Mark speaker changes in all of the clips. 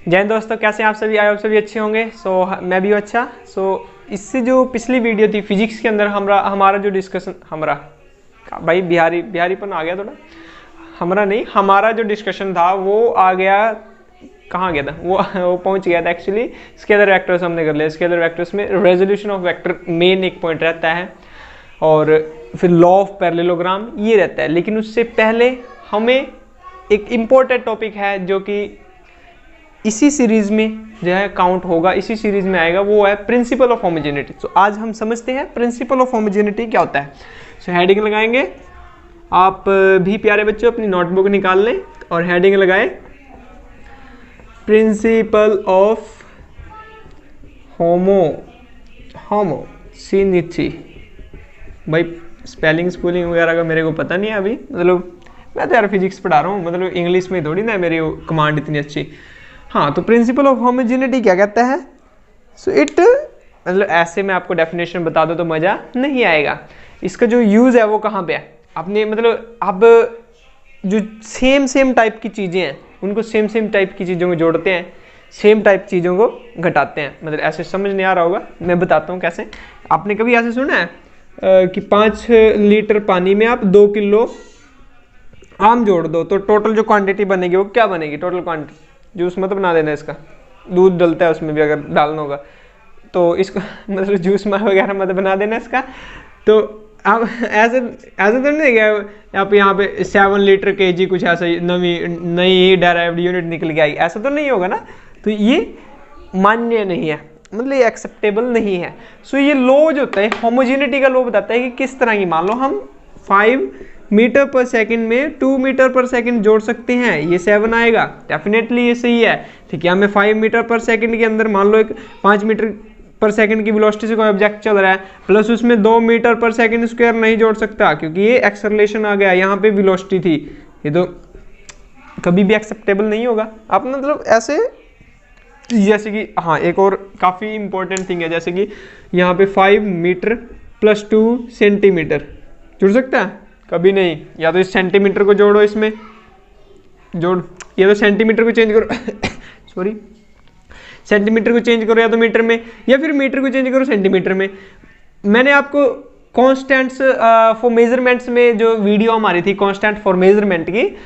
Speaker 1: जय हिंद दोस्तों, कैसे हैं आप सभी? आप सभी अच्छे होंगे। मैं भी अच्छा। इससे जो पिछली वीडियो थी फिजिक्स के अंदर हमारा जो डिस्कशन भाई बिहारीपन आ गया थोड़ा, हमारा जो डिस्कशन था वो आ गया, कहाँ गया था वो पहुंच गया था एक्चुअली स्केलर वेक्टर्स हमने कर लिया। स्केलर वेक्टर्स में रेजोल्यूशन ऑफ वेक्टर मेन एक पॉइंट रहता है और फिर लॉ ऑफ पैरेललोग्राम ये रहता है। लेकिन उससे पहले हमें एक इम्पोर्टेंट टॉपिक है जो कि इसी सीरीज में जो है काउंट होगा, इसी सीरीज में आएगा, वो है प्रिंसिपल ऑफ होमोजेनिटी। तो आज हम समझते हैं प्रिंसिपल ऑफ होमोजेनिटी क्या होता है। हेडिंग लगाएंगे, आप भी प्यारे बच्चों अपनी नोटबुक निकाल लें और हेडिंग लगाएं प्रिंसिपल ऑफ होमोजेनिटी। भाई स्पेलिंग स्कूलिंग वगैरह का मेरे को पता नहीं है अभी, मतलब मैं तो यार फिजिक्स पढ़ा रहा हूँ, मतलब इंग्लिश में थोड़ी ना मेरी कमांड इतनी अच्छी। हाँ, तो प्रिंसिपल ऑफ होमोजेनिटी क्या कहता है? मतलब ऐसे मैं आपको डेफिनेशन बता दो तो मज़ा नहीं आएगा। इसका जो यूज़ है वो कहाँ पे है? अपने मतलब अब जो सेम टाइप की चीज़ें हैं उनको सेम टाइप की चीज़ों को जोड़ते हैं, सेम टाइप चीज़ों को घटाते हैं। मतलब ऐसे समझ नहीं आ रहा होगा, मैं बताता हूँ कैसे। आपने कभी ऐसे सुना है कि 5 लीटर पानी में आप 2 किलो आम जोड़ दो तो टोटल जो क्वांटिटी बनेगी वो क्या बनेगी? Total quantity. जूस मत बना देना इसका, दूध डलता है उसमें भी अगर डालना होगा तो इसको मतलब जूस वगैरह मत बना देना इसका। तो आप ऐसे तो नहीं गया आप यहाँ पे 7 लीटर kg कुछ ऐसा नई डेराइव्ड यूनिट निकल के आई, ऐसा तो नहीं होगा ना। तो ये मान्य नहीं है, मतलब ये एक्सेप्टेबल नहीं है। ये लॉ जो होता है होमोजेनिटी का लॉ बताता है कि किस तरह की, मान लो हम 5 मीटर पर सेकंड में 2 मीटर पर सेकंड जोड़ सकते हैं, ये 7 आएगा, डेफिनेटली ये सही है। ठीक है, हमें 5 मीटर पर सेकंड के अंदर मान लो एक 5 मीटर पर सेकंड की वेलोसिटी से कोई ऑब्जेक्ट चल रहा है, प्लस उसमें 2 मीटर पर सेकंड स्क्वायर नहीं जोड़ सकता क्योंकि ये एक्सेलरेशन आ गया, यहाँ पे वेलोसिटी थी, ये तो कभी भी एक्सेप्टेबल नहीं होगा। आप मतलब ऐसे, जैसे कि हाँ एक और काफ़ी इंपॉर्टेंट थिंग है, जैसे कि यहाँ पे 5 मीटर प्लस 2 सेंटीमीटर जुड़ सकता है? कभी नहीं। या तो इस सेंटीमीटर को जोड़ो, इसमें जोड़, या तो सेंटीमीटर को चेंज करो सॉरी, सेंटीमीटर को चेंज करो या तो मीटर में, या फिर मीटर को चेंज करो सेंटीमीटर में। मैंने आपको कॉन्स्टेंट्स फॉर मेजरमेंट्स में जो वीडियो हमारी थी कॉन्स्टेंट फॉर मेजरमेंट की,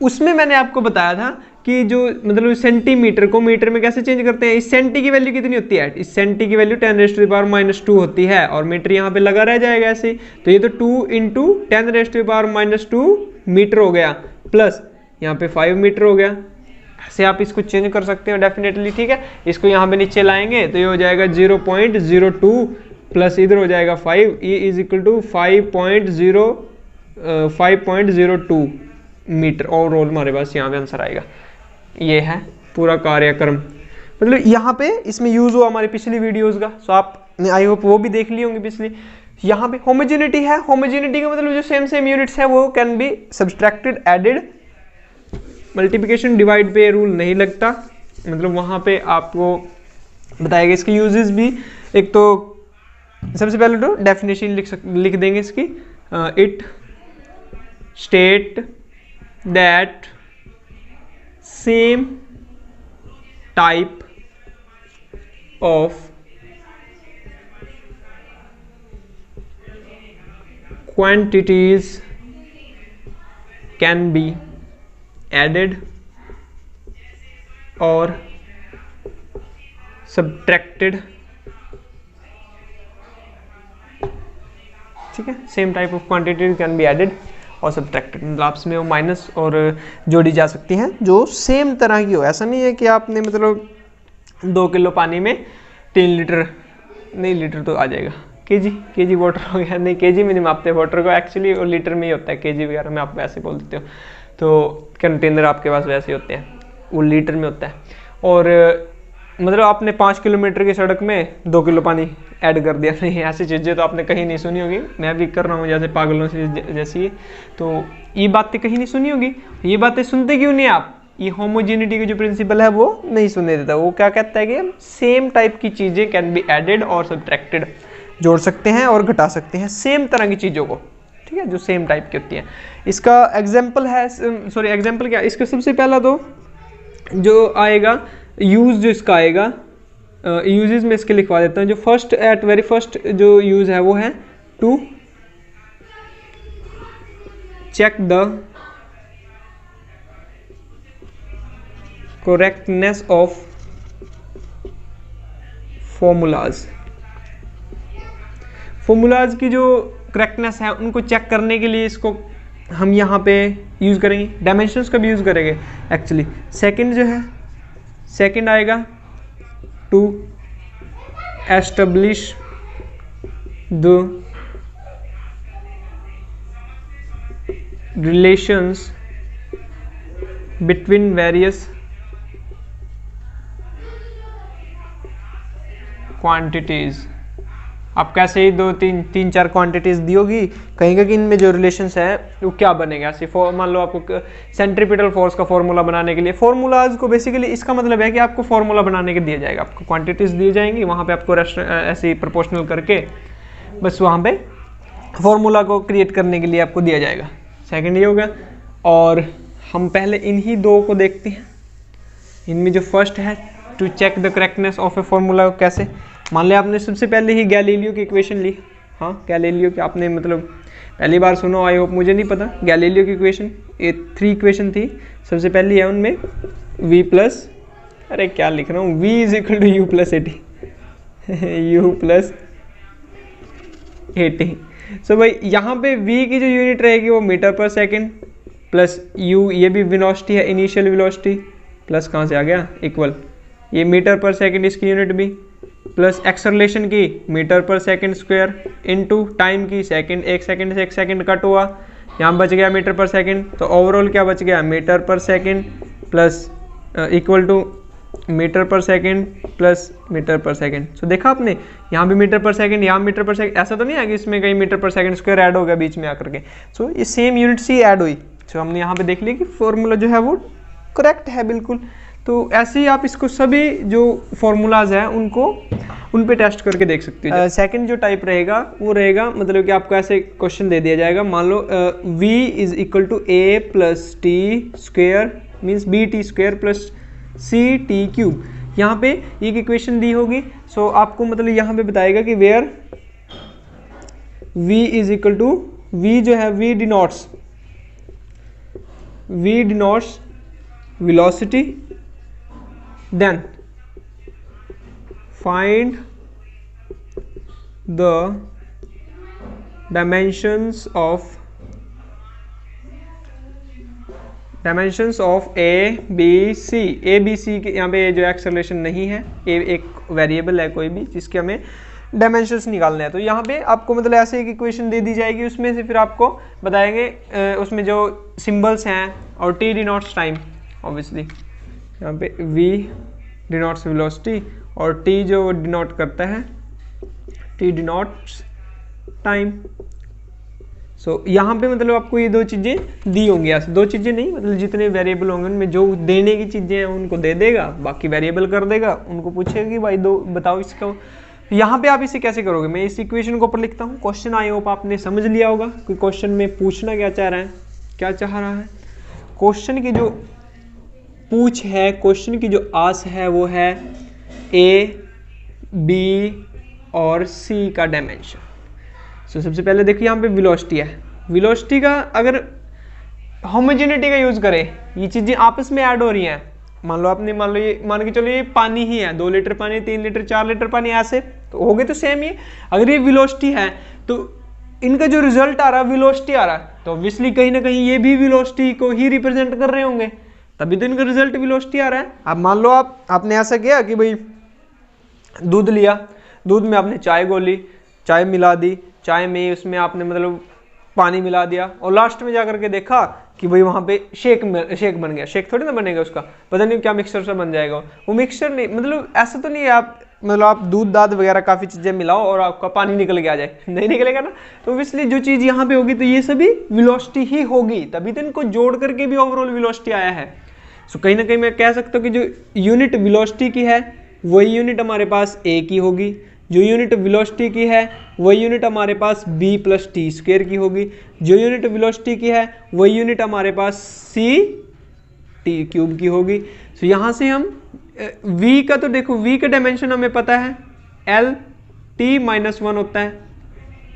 Speaker 1: उसमें मैंने आपको बताया था कि जो मतलब सेंटीमीटर को मीटर में कैसे चेंज करते हैं। इस सेंटी की वैल्यू कितनी होती है? इस सेंटी की वैल्यू 10⁻⁻² होती है और मीटर यहाँ पे लगा रह जाएगा ऐसे। तो ये तो 2 × 10⁻⁻² मीटर हो गया, प्लस यहाँ पे 5 मीटर हो गया। ऐसे आप इसको चेंज कर सकते हो डेफिनेटली। ठीक है, इसको यहाँ पे नीचे लाएंगे तो ये हो जाएगा 0.02 प्लस इधर हो जाएगा 5, ये is equal to 5.02 metre. Overall हमारे पास यहाँ पे आंसर आएगा। ये है पूरा कार्यक्रम, मतलब यहाँ पे इसमें यूज हुआ हमारी पिछली वीडियोस का। सो आप आई होप वो भी देख ली होंगी पिछली। यहाँ पे होमोजेनिटी है, होमोजेनिटी का मतलब जो सेम यूनिट्स है वो can be subtracted, added. Multiplication divide पे रूल नहीं लगता, मतलब वहाँ पे आपको बताएगा इसके यूजेस भी। एक तो सबसे पहले तो डेफिनेशन लिख देंगे इसकी। It state that same type of quantities can be added or subtracted। ठीक है, same type of quantity can be added और सब्ट्रैक्टेड, मतलब आपस में वो माइनस और जोड़ी जा सकती हैं जो सेम तरह की हो। ऐसा नहीं है कि आपने मतलब 2 किलो पानी में 3 लीटर, नहीं लीटर तो आ जाएगा, केजी वाटर हो गया, नहीं केजी में नहीं मापते वाटर को एक्चुअली, और लीटर में ही होता है, केजी वगैरह में आप वैसे बोल देते हो। तो कंटेनर आपके पास वैसे होते हैं, वो लीटर में होता है। और मतलब आपने 5 किलोमीटर की सड़क में 2 किलो पानी ऐड कर दिया, नहीं ऐसी चीज़ें तो आपने कहीं नहीं सुनी होगी। मैं भी कर रहा हूँ जैसे पागलों से जैसी, तो ये बातें कहीं नहीं सुनी होगी। ये बातें सुनते क्यों नहीं आप? ये होमोजेनिटी का जो प्रिंसिपल है वो नहीं सुनने देता। वो क्या कहता है कि सेम टाइप की चीज़ें कैन बी एडेड और सब्ट्रैक्टेड, जोड़ सकते हैं और घटा सकते हैं सेम तरह की चीज़ों को। ठीक है, जो सेम टाइप की होती हैं। इसका एग्जाम्पल है, सॉरी एग्जाम्पल क्या, इसका सबसे पहला तो जो आएगा यूज, जो इसका आएगा यूजेस में इसके लिखवा देता हूँ। जो फर्स्ट एट वेरी फर्स्ट जो यूज है वो है to check the correctness of formulas. Formulas की जो करेक्टनेस है उनको चेक करने के लिए इसको हम यहाँ पे यूज़ करेंगे, डायमेंशंस का भी यूज़ करेंगे एक्चुअली। सेकंड जो है, सेकंड आएगा to establish the relations between various quantities. आप कैसे ही तीन चार क्वांटिटीज दी होगी, कहेंगे कि इनमें जो रिलेशंस है वो क्या बनेगा। ऐसे मान लो आपको सेंट्रीपिटल फोर्स का फॉर्मूला बनाने के लिए, फॉर्मूलाज को बेसिकली इसका मतलब है कि आपको फॉर्मूला बनाने के दिया जाएगा, आपको क्वांटिटीज दी जाएंगी, वहाँ पे आपको ऐसे प्रोपोर्शनल करके बस वहाँ पे फॉर्मूला को क्रिएट करने के लिए आपको दिया जाएगा। सेकेंड ये होगा। और हम पहले इन्हीं दो को देखते हैं। इनमें जो फर्स्ट है to check the correctness of a formula, कैसे, मान लिया आपने सबसे पहले ही गैलीलियो की इक्वेशन ली। हाँ, गैलीलियो की आपने मतलब पहली बार सुनो, आई होप, मुझे नहीं पता। गैलीलियो की इक्वेशन, ये 3 इक्वेशन थी। सबसे पहली है उनमें v प्लस, अरे क्या लिख रहा हूँ, v is equal to u plus 80 u plus 80। So भाई यहाँ पे v की जो यूनिट रहेगी वो मीटर पर सेकेंड प्लस u, ये भी वेलोसिटी है, इनिशियल वेलोसिटी, प्लस कहाँ से आ गया इक्वल, ये मीटर पर सेकेंड इसकी यूनिट भी, प्लस एक्सेलरेशन की मीटर पर सेकेंड स्क्वायर इनटू टाइम की सेकंड, 1 सेकंड से 1 सेकंड कट हुआ, यहाँ बच गया मीटर पर सेकंड। तो ओवरऑल क्या बच गया, metre per second plus equal to metre per second plus metre per second. So देखा आपने, यहाँ भी मीटर पर सेकंड, यहाँ मीटर पर सेकंड, ऐसा तो नहीं है कि इसमें कहीं metre per second square add हो गया बीच में आकर के। सो ये सेम यूनिट्स ही ऐड हुई। सो हमने यहाँ पे देख लिया कि फॉर्मूला जो है वो करेक्ट है बिल्कुल। तो ऐसे ही आप इसको सभी जो फॉर्मूलाज हैं उनको उन पे टेस्ट करके देख सकते हो। सेकंड जो टाइप रहेगा वो रहेगा मतलब कि आपको ऐसे क्वेश्चन दे दिया जाएगा, मान लो v is equal to a plus t square means b t square plus c t cube. यहाँ पे एक इक्वेशन दी होगी। सो आपको मतलब यहाँ पे बताएगा कि where v is equal to, v जो है v denotes velocity, then find the dimensions of a b c के यहाँ पे जो एक्सेलरेशन नहीं है, एक वेरिएबल है कोई भी जिसके हमें डायमेंशंस निकालने हैं। तो यहाँ पे आपको मतलब ऐसे एक इक्वेशन दे दी जाएगी, उसमें से फिर आपको बताएंगे उसमें जो सिंबल्स हैं और t डिनोट्स टाइम, ऑब्वियसली यहाँ पे v डिनोट्स वेलोसिटी और t जो डिनोट करता है t डिनोट्स टाइम। सो यहाँ पे मतलब आपको ये दो चीज़ें दी होंगी, ऐसे दो चीज़ें नहीं, मतलब जितने वेरिएबल होंगे उनमें जो देने की चीज़ें हैं उनको दे देगा, बाकी वेरिएबल कर देगा। उनको पूछेगा कि भाई दो बताओ इसका। यहाँ पे आप इसे कैसे करोगे, मैं इस इक्वेशन को ऊपर लिखता हूँ। क्वेश्चन आई होप आपने समझ लिया होगा कि क्वेश्चन में पूछना क्या चाह रहा है, क्या चाह रहा है। क्वेश्चन की जो पूछ है, क्वेश्चन की जो आस है वो है ए बी और सी का डायमेंशन। सो सबसे पहले देखिए यहाँ पे वेलोसिटी है। वेलोसिटी का अगर होमोजेनिटी का यूज करें, ये चीजें आपस में ऐड हो रही हैं। मान लो ये मान के चलो ये पानी ही है, 2 लीटर पानी, 3 लीटर, 4 लीटर पानी, ऐसे तो हो गए तो सेम ही। अगर ये वेलोसिटी है तो इनका जो रिजल्ट आ रहा है वेलोसिटी आ रहा है, तो ऑब्वियसली कहीं ना कहीं ये भी वेलोसिटी को ही रिप्रेजेंट कर रहे होंगे, तभी तो इनका रिजल्ट वेलोसिटी आ रहा है। अब मान लो आपने ऐसा किया कि भाई दूध लिया, दूध में आपने चाय घोली, चाय मिला दी, चाय में उसमें आपने मतलब पानी मिला दिया और लास्ट में जाकर के देखा कि भाई वहाँ पे शेक बन गया। शेक थोड़ी ना बनेगा, उसका पता नहीं क्या मिक्सचर सा बन जाएगा। वो मिक्सचर नहीं, मतलब ऐसा तो नहीं है आप मतलब आप दूध दाद वगैरह काफ़ी चीज़ें मिलाओ और आपका पानी निकल के आ जाए, नहीं निकलेगा ना। तो इसलिए जो चीज़ यहाँ पे होगी तो ये सभी वेलोसिटी ही होगी, तभी तो इनको जोड़ करके भी ओवरऑल वेलोसिटी आया है। सो कहीं ना कहीं मैं कह सकता हूँ कि जो यूनिट वेलोसिटी की है वही यूनिट हमारे पास ए की होगी, जो यूनिट वेलोसिटी की है वही यूनिट हमारे पास b प्लस टी स्क्वेयर की होगी, जो यूनिट वेलोसिटी की है वही यूनिट हमारे पास c t टी क्यूब की होगी। तो यहाँ से हम v का, तो देखो v का डायमेंशन हमें पता है l t-1 होता है,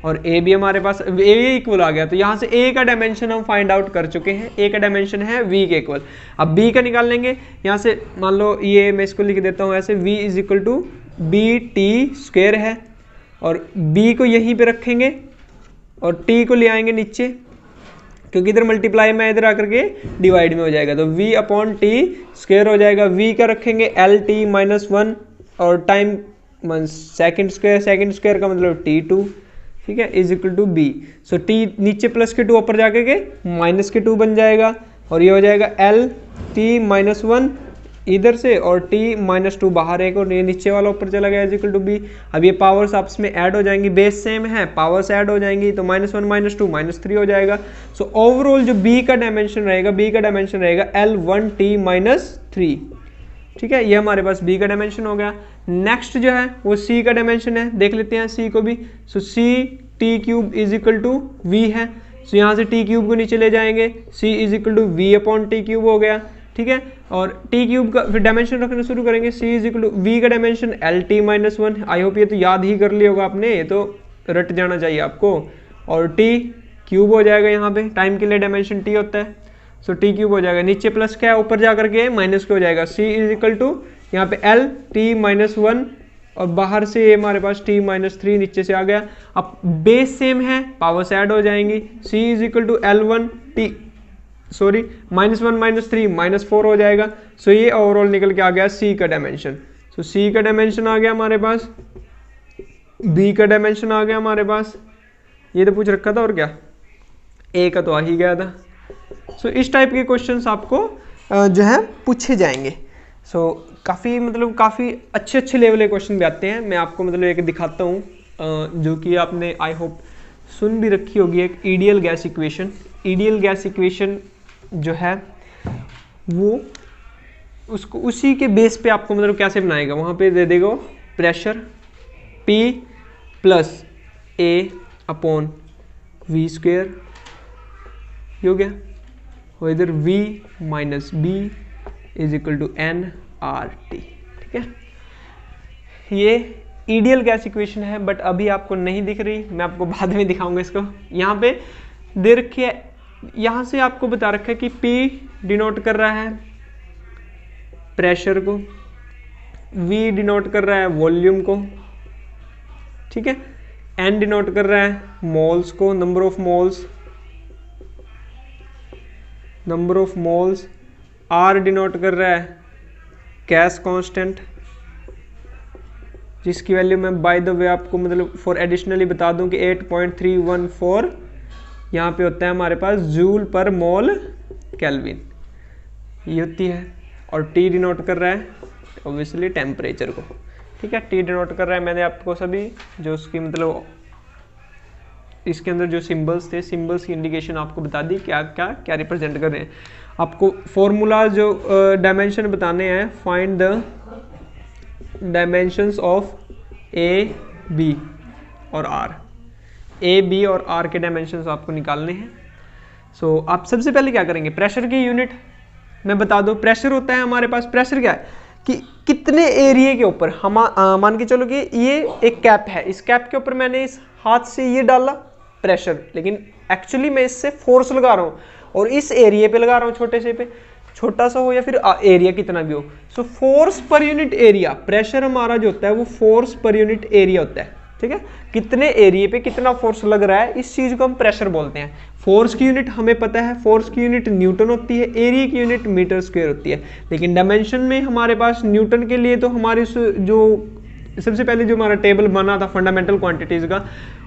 Speaker 1: और a भी हमारे पास a इक्वल आ गया, तो यहाँ से a का डायमेंशन हम फाइंड आउट कर चुके हैं, a का डायमेंशन है v के इक्वल। अब b का निकाल लेंगे, यहाँ से मान लो ये मैं इसको लिख देता हूँ ऐसे, v is equal to b t square है, और b को यहीं पे रखेंगे और t को ले आएंगे नीचे, क्योंकि इधर मल्टीप्लाई में इधर आकर के डिवाइड में हो जाएगा, तो v अपॉन टी स्क्वायर हो जाएगा। v का रखेंगे lt-1 और टाइम सेकेंड स्क्वायर का मतलब t2, ठीक है, is equal to b. So t नीचे प्लस के 2 ऊपर जाके के माइनस के 2 बन जाएगा, और ये हो जाएगा lt-1 इधर से और t-2 बाहर एक, और ये नीचे वाला ऊपर चला गया इज इक्वल टू बी। अब ये पावर्स आपस में ऐड हो जाएंगी, बेस सेम है, पावर्स ऐड हो जाएंगी, तो -1 -2 -3 हो जाएगा। सो ओवरऑल जो b का डायमेंशन रहेगा l1t-3, ठीक है, ये हमारे पास b का डायमेंशन हो गया। नेक्स्ट जो है वो c का डायमेंशन है, देख लेते हैं c को भी। So c t³ is equal to v है, सो यहाँ से t³ को नीचे ले जाएंगे, c is equal to v upon t³ हो गया, ठीक है, और t³ का फिर डायमेंशन रखना शुरू करेंगे, c is equal to v का डायमेंशन lt-1। आई होप ये तो याद ही कर लिया होगा आपने, ये तो रट जाना चाहिए आपको, और t³ हो जाएगा, यहाँ पे टाइम के लिए डायमेंशन t होता है, सो t³ हो जाएगा, नीचे प्लस क्या है ऊपर जा करके माइनस के हो जाएगा, c इज इक्वल टू यहाँ पे lt-1 और बाहर से ये हमारे पास t-3 नीचे से आ गया। अब बेस सेम है, पावर्स ऐड हो जाएंगी, c इज इक्वल टू -1 -3 -4 हो जाएगा। सो ये ओवरऑल निकल के आ गया c का डायमेंशन। सो c का डायमेंशन आ गया हमारे पास, b का डायमेंशन आ गया हमारे पास, ये तो पूछ रखा था, और क्या a का तो आ ही गया था। सो इस टाइप के क्वेश्चंस आपको जो है पूछे जाएंगे। सो काफ़ी मतलब काफ़ी अच्छे लेवल के क्वेश्चन भी आते हैं। मैं आपको मतलब एक दिखाता हूँ जो कि आपने आई होप सुन भी रखी होगी, एक ideal gas equation. Ideal gas equation जो है वो उसको उसी के बेस पे आपको मतलब कैसे बनाएगा, वहाँ पे दे देगा pressure P plus A upon V square, ये हो गया, और इधर V minus B is equal to nRT, ठीक है। ये आइडियल गैस इक्वेशन है, बट अभी आपको नहीं दिख रही, मैं आपको बाद में दिखाऊंगा इसको। यहाँ पे दे रखी है, यहाँ से आपको बता रखा है कि P डिनोट कर रहा है प्रेशर को, V डिनोट कर रहा है वॉल्यूम को, ठीक है, N डिनोट कर रहा है मोल्स को, number of moles, R denote कर रहा है गैस कांस्टेंट, जिसकी वैल्यू मैं बाय द वे आपको मतलब फॉर एडिशनली बता दूं कि 8.314 यहाँ पे होता है हमारे पास जूल पर मोल केल्विन, ये होती है। और T डिनोट कर रहा है ऑब्वियसली टेम्परेचर को, ठीक है, T डिनोट कर रहा है, मैंने आपको सभी जो उसकी मतलब इसके अंदर जो सिंबल्स थे, सिंबल्स की इंडिकेशन आपको बता दी क्या क्या रिप्रेजेंट कर रहे हैं। आपको फॉर्मूला जो डायमेंशन बताने हैं, find the dimensions of A, B और R, A, B और R के डायमेंशंस आपको निकालने हैं। सो आप सबसे पहले क्या करेंगे, प्रेशर की यूनिट मैं बता दो। प्रेशर होता है हमारे पास, प्रेशर क्या है कि कितने एरिया के ऊपर हम मान के चलो कि ये एक कैप है, इस कैप के ऊपर मैंने इस हाथ से ये डाला प्रेशर, लेकिन एक्चुअली मैं इससे फोर्स लगा रहा हूँ और इस एरिया पे लगा रहा हूँ, छोटे से पे, छोटा सा हो या फिर एरिया कितना भी हो। So force per unit area, pressure हमारा जो होता है वो फोर्स पर यूनिट एरिया होता है, ठीक है, कितने एरिया पे कितना फोर्स लग रहा है, इस चीज को हम प्रेशर बोलते हैं। फोर्स की यूनिट हमें पता है, फोर्स की यूनिट न्यूटन होती है, एरिया की यूनिट मीटर स्क्वायर होती है, लेकिन डायमेंशन में हमारे पास न्यूटन के लिए तो हमारे जो सबसे पहले जो हमारा टेबल बना था फंडामेंटल क्वांटिटीज का,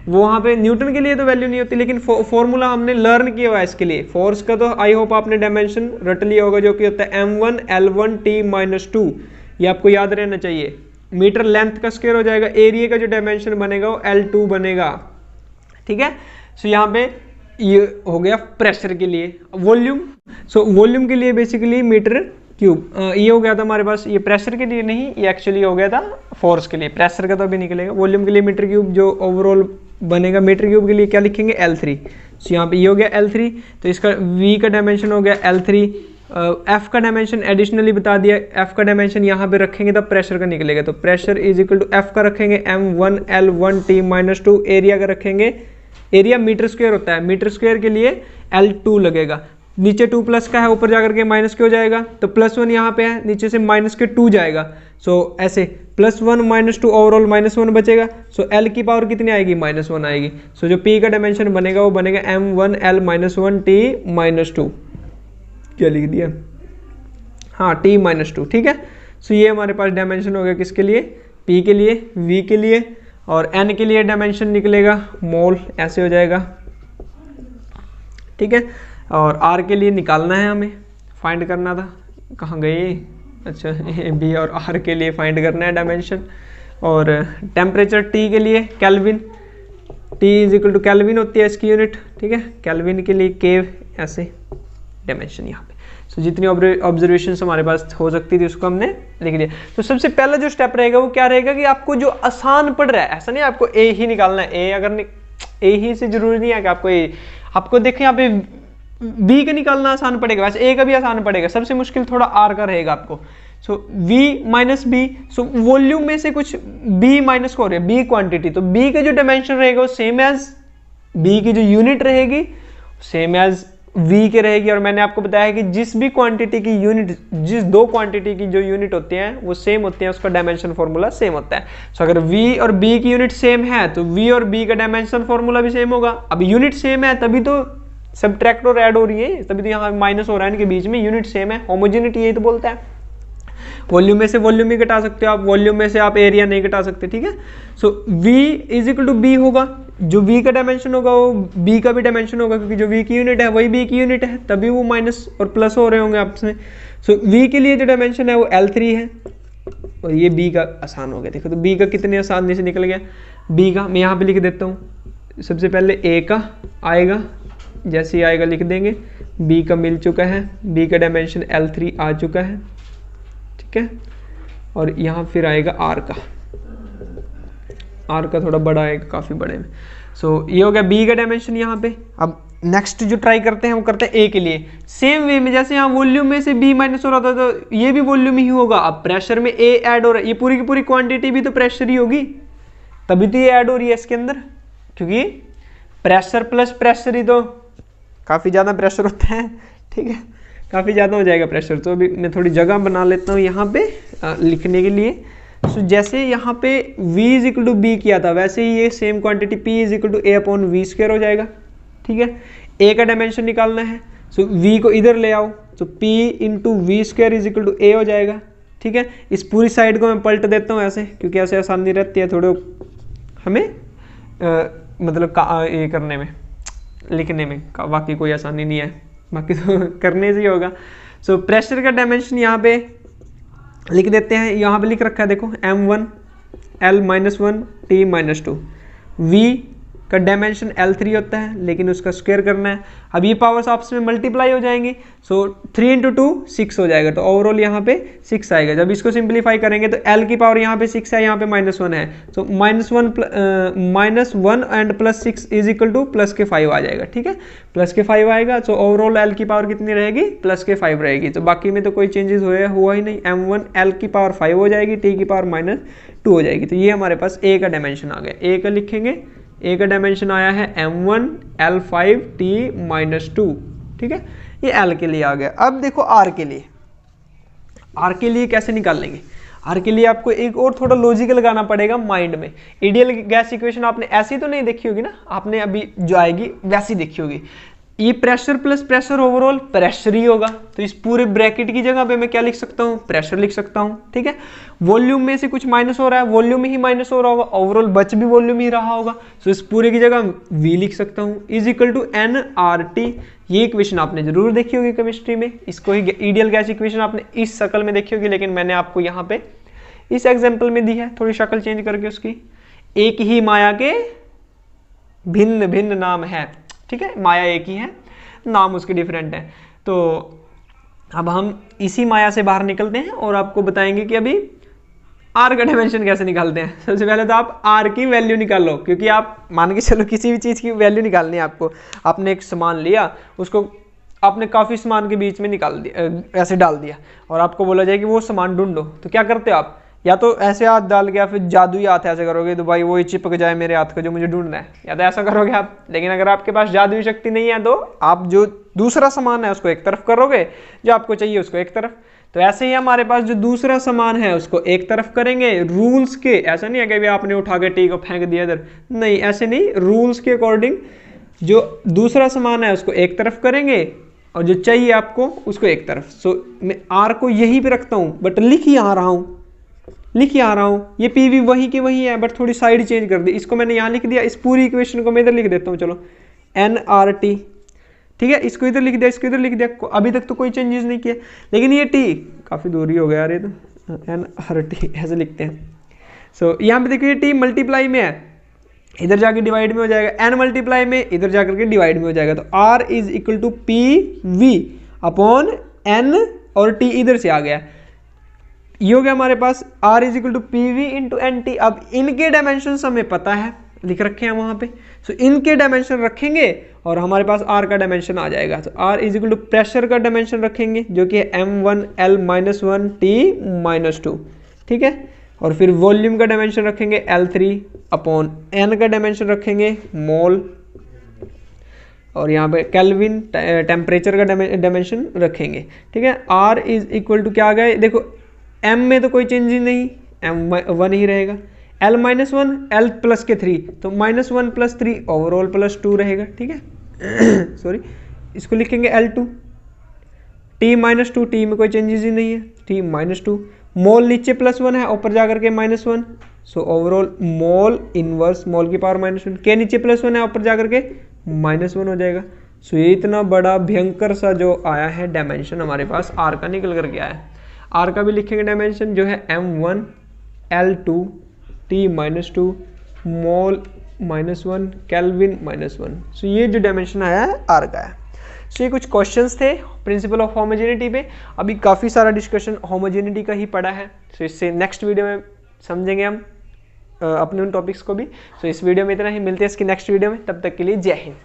Speaker 1: वो वहाँ पे न्यूटन के लिए तो वैल्यू नहीं होती, लेकिन फॉर्मूला हमने लर्न किया हुआ है इसके लिए। फोर्स का तो आई होप आपने डायमेंशन रट लिया होगा, जो कि होता है m1 L1 T-2, ये आपको याद रहना चाहिए। मीटर लेंथ का स्क्वायर हो जाएगा, एरिया का जो डायमेंशन बनेगा वो L2 बनेगा, ठीक है। सो यहाँ पे ये हो गया प्रेशर के लिए। वॉल्यूम, सो वॉल्यूम के लिए बेसिकली मीटर क्यूब, ये हो गया था हमारे पास, ये प्रेशर के लिए नहीं, ये एक्चुअली हो गया था फोर्स के लिए, प्रेशर का तो अभी निकलेगा। वॉल्यूम के लिए मीटर क्यूब जो ओवरऑल बनेगा, मीटर क्यूब के लिए क्या लिखेंगे L3, सो यहाँ पे ये हो गया L3, तो इसका V का डायमेंशन हो गया L3, एफ का डायमेंशन एडिशनली बता दिया, एफ का डायमेंशन यहाँ पे रखेंगे तब प्रेशर का निकलेगा, तो pressure is equal to F का रखेंगे m1L1T-2, एरिया का रखेंगे, एरिया मीटर स्क्वायर होता है, मीटर स्क्वायर के लिए L2 लगेगा, नीचे 2 प्लस का है ऊपर जाकर के माइनस के हो जाएगा, तो +1 यहाँ पे है नीचे से माइनस के 2 जाएगा, सो ऐसे +1 - 2 ओवरऑल -1 बचेगा, सो L की पावर कितनी आएगी -1 आएगी, सो जो P का डायमेंशन बनेगा वो बनेगा m1L-1T-2, क्या लिख दिया, हाँ T-2, ठीक है। सो ये हमारे पास डायमेंशन हो गया किसके लिए, P के लिए, V के लिए, और N के लिए डायमेंशन निकलेगा मोल, ऐसे हो जाएगा, ठीक है। और R के लिए निकालना है हमें, फाइंड करना था, कहाँ गए, अच्छा B और R के लिए फाइंड करना है डायमेंशन, और टेम्परेचर T के लिए kelvin, T is equal to kelvin होती है इसकी यूनिट, ठीक है, केल्विन के लिए केव, ऐसे डायमेंशन यहाँ पे। सो जितनी ऑब्जर्वेशन हमारे पास हो सकती थी उसको हमने लिख लिया। तो सबसे पहला जो स्टेप रहेगा वो क्या रहेगा कि आपको जो आसान पड़ रहा है, ऐसा नहीं आपको ए ही निकालना है, ए अगर ए ही से जरूरी नहीं है कि आपको ए, आपको देखें यहाँ पे बी का निकालना आसान पड़ेगा, वैसे ए का भी आसान पड़ेगा, सबसे मुश्किल थोड़ा आर का रहेगा आपको। So v minus b, so volume में से कुछ b माइनस को हो रहा है, b क्वांटिटी, तो b का जो डायमेंशन रहेगा वो सेम एज b की जो यूनिट रहेगी सेम एज v के रहेगी। और मैंने आपको बताया कि जिस भी क्वांटिटी की यूनिट, जिस दो क्वांटिटी की जो यूनिट होती हैं वो सेम होती हैं, उसका डायमेंशन फॉर्मूला सेम होता है। सो अगर v और b की यूनिट सेम है तो v और b का डायमेंशन फॉर्मूला भी सेम होगा। अब यूनिट सेम है तभी तो सब्ट्रैक्ट और ऐड हो रही है, तभी तो यहाँ माइनस हो रहा है इनके बीच में, यूनिट सेम है, होमोजेनिटी यही तो बोलता है। वॉल्यूम में से वॉल्यूम ही घटा सकते हो आप, वॉल्यूम में से आप एरिया नहीं घटा सकते, ठीक है। So v is equal to b होगा, जो v का डायमेंशन होगा वो b का भी डायमेंशन होगा, क्योंकि जो v की यूनिट है वही b की यूनिट है, तभी वो माइनस और प्लस हो रहे होंगे आपस में। सो v के लिए जो डायमेंशन है वो L3 है, और ये b का आसान हो गया। देखो तो b का कितने आसानी से निकल गया, b का मैं यहाँ पे लिख देता हूँ, सबसे पहले a का आएगा, जैसे ही आएगा लिख देंगे, b का मिल चुका है, b का डायमेंशन L3 आ चुका है, ठीक है। और यहाँ फिर आएगा r का, r का थोड़ा बड़ा आएगा, काफ़ी बड़े में। सो ये हो गया b का डायमेंशन यहाँ पे। अब नेक्स्ट जो ट्राई करते हैं वो करते हैं a के लिए, सेम वे में जैसे यहाँ वॉल्यूम में से b माइनस हो रहा था तो ये भी वॉल्यूम ही होगा। अब प्रेशर में a ऐड हो रहा है, ये पूरी की पूरी क्वांटिटी भी तो प्रेशर ही होगी, तभी तो ये ऐड हो रही है इसके अंदर, क्योंकि प्रेशर प्लस प्रेशर ही तो काफ़ी ज़्यादा प्रेशर होता है, ठीक है, काफ़ी ज़्यादा हो जाएगा प्रेशर। तो अभी मैं थोड़ी जगह बना लेता हूँ यहाँ पे लिखने के लिए। सो जैसे यहाँ पे v is equal to b किया था, वैसे ही ये same quantity p is equal to a/v² हो जाएगा, ठीक है। a का डायमेंशन निकालना है, सो v को इधर ले आओ, तो p into v² is equal to a हो जाएगा, ठीक है। इस पूरी साइड को मैं पलट देता हूँ ऐसे, क्योंकि ऐसे आसानी रहती है थोड़े हमें मतलब ये करने में, लिखने में, बाकी कोई आसानी नहीं है, बाकी तो करने से ही होगा। सो प्रेशर का डायमेंशन यहाँ पे लिख देते हैं, यहाँ पे लिख रखा है देखो m1L-1T-2, v का डायमेंशन L3 होता है, लेकिन उसका स्क्वायर करना है। अब ये पावर्स आपस में मल्टीप्लाई हो जाएंगी, सो 3 × 2 6 हो जाएगा, तो ओवरऑल यहाँ पे 6 आएगा। जब इसको सिंप्लीफाई करेंगे तो L की पावर यहाँ पे 6 है, यहाँ पे -1 है, तो -1 एंड +6 इज इक्वल टू +5 आ जाएगा, ठीक है, +5 आएगा। तो ओवरऑल L की पावर कितनी रहेगी, +5 रहेगी। तो बाकी में तो कोई चेंजेस हुआ ही नहीं, m1L की पावर 5 हो जाएगी, t की पावर -2 हो जाएगी। तो ये हमारे पास a का डायमेंशन आ गया, a का लिखेंगे, a का डायमेंशन आया है m1L5T-2, ठीक है, ये L के लिए आ गया। अब देखो R के लिए, R के लिए कैसे निकाल लेंगे। R के लिए आपको एक और थोड़ा लॉजिक लगाना पड़ेगा माइंड में। आइडियल गैस इक्वेशन आपने ऐसी तो नहीं देखी होगी ना, आपने अभी जो आएगी वैसी देखी होगी। ये pressure plus pressure overall pressure ही होगा, तो इस पूरे ब्रैकेट की जगह पे मैं क्या लिख सकता हूँ, प्रेशर लिख सकता हूँ, ठीक है। वॉल्यूम में से कुछ माइनस हो रहा है, वॉल्यूम ही माइनस हो रहा होगा, ओवरऑल बच भी वॉल्यूम ही रहा होगा, तो इस पूरे की जगह v लिख सकता हूँ, इज इक्वल टू nRT। ये इक्वेशन आपने जरूर देखी होगी केमिस्ट्री में, इसको ही आइडियल गैस इक्वेशन आपने इस शक्ल में देखी होगी, लेकिन मैंने आपको यहाँ पे इस एग्जाम्पल में दी है, थोड़ी शक्ल चेंज करके उसकी। एक ही माया के भिन्न भिन्न नाम है, ठीक है, माया एक ही है, नाम उसके डिफरेंट है। तो अब हम इसी माया से बाहर निकलते हैं और आपको बताएंगे कि अभी R का डायमेंशन कैसे निकालते हैं। सबसे पहले तो आप R की वैल्यू निकालो, क्योंकि आप मान के चलो किसी भी चीज़ की वैल्यू निकालनी है आपको। आपने एक सामान लिया, उसको आपने काफ़ी सामान के बीच में निकाल दिया, ऐसे डाल दिया, और आपको बोला जाए कि वो सामान ढूंढो, तो क्या करते हो आप? या तो ऐसे हाथ डाल के, या फिर जादुई हाथ ऐसे करोगे तो भाई वही चिपक जाए मेरे हाथ का जो मुझे ढूंढना है, या तो ऐसा करोगे आप। लेकिन अगर आपके पास जादुई शक्ति नहीं है तो आप जो दूसरा सामान है उसको एक तरफ करोगे, जो आपको चाहिए उसको एक तरफ। तो ऐसे ही हमारे पास जो दूसरा सामान है उसको एक तरफ करेंगे रूल्स के। ऐसा नहीं है कि आपने उठा के टी को फेंक दिया इधर, नहीं, ऐसे नहीं, रूल्स के अकॉर्डिंग जो दूसरा सामान है उसको एक तरफ करेंगे और जो चाहिए आपको उसको एक तरफ। सो मैं आर को यहीं पे रखता हूं, बट लिख ही आ रहा हूं, ये पी वी वही की वही है, बट थोड़ी साइड चेंज कर दी। इसको मैंने यहां लिख दिया, इस पूरी इक्वेशन को मैं इधर लिख देता हूं, चलो एन आर टी, ठीक है, इसको इधर लिख दिया, इसको इधर लिख दिया, अभी तक तो कोई चेंजेस नहीं किया। लेकिन ये टी काफी दूरी हो गया, अरे तो एन आर टी ऐसे लिखते हैं। सो यहाँ पे देखिए टी मल्टीप्लाई में है, इधर जाके डिवाइड में हो जाएगा, एन मल्टीप्लाई में इधर जाकर के डिवाइड में हो जाएगा। तो R is equal to P V upon N, और टी इधर से आ गया, ये हो गया हमारे पास R is equal to P V into N T. अब इनके डायमेंशन हमें पता है, लिख रखे हैं वहां पे, सो इनके डायमेंशन रखेंगे और हमारे पास आर का डायमेंशन आ जाएगा। तो R is equal to pressure का डायमेंशन रखेंगे जो कि m1 L-1 T-2, ठीक है, और फिर वॉल्यूम का डायमेंशन रखेंगे L3 अपॉन एन का डायमेंशन रखेंगे मोल, और यहाँ पे केल्विन टेम्परेचर का डायमेंशन रखेंगे, ठीक है। आर इज इक्वल टू क्या आ गया, देखो m में तो कोई चेंज ही नहीं, m1 ही रहेगा, L-1 L प्लस के 3, तो -1 + 3 ओवरऑल +2 रहेगा, ठीक है। सॉरी, इसको लिखेंगे L2, T-2, T में कोई चेंजेस ही नहीं है, T-2, मोल नीचे +1 है, ऊपर जाकर के -1, सो ओवरऑल मोल इनवर्स मोल की पावर -1, के नीचे +1 है, ऊपर जाकर के -1 हो जाएगा। सो ये इतना बड़ा भयंकर सा जो आया है डायमेंशन हमारे पास आर का निकल करके आया है। आर का भी लिखेंगे डायमेंशन जो है m1 L2 T-2 मोल -1 केल्विन -1। सो ये जो डायमेंशन आया है आर का है। सो ये कुछ क्वेश्चंस थे प्रिंसिपल ऑफ होमोजेनिटी पे। अभी काफ़ी सारा डिस्कशन होमोजेनिटी का ही पड़ा है, सो इससे नेक्स्ट वीडियो में समझेंगे हम अपने उन टॉपिक्स को भी। सो इस वीडियो में इतना ही, मिलते हैं इसकी नेक्स्ट वीडियो में, तब तक के लिए जय हिंद।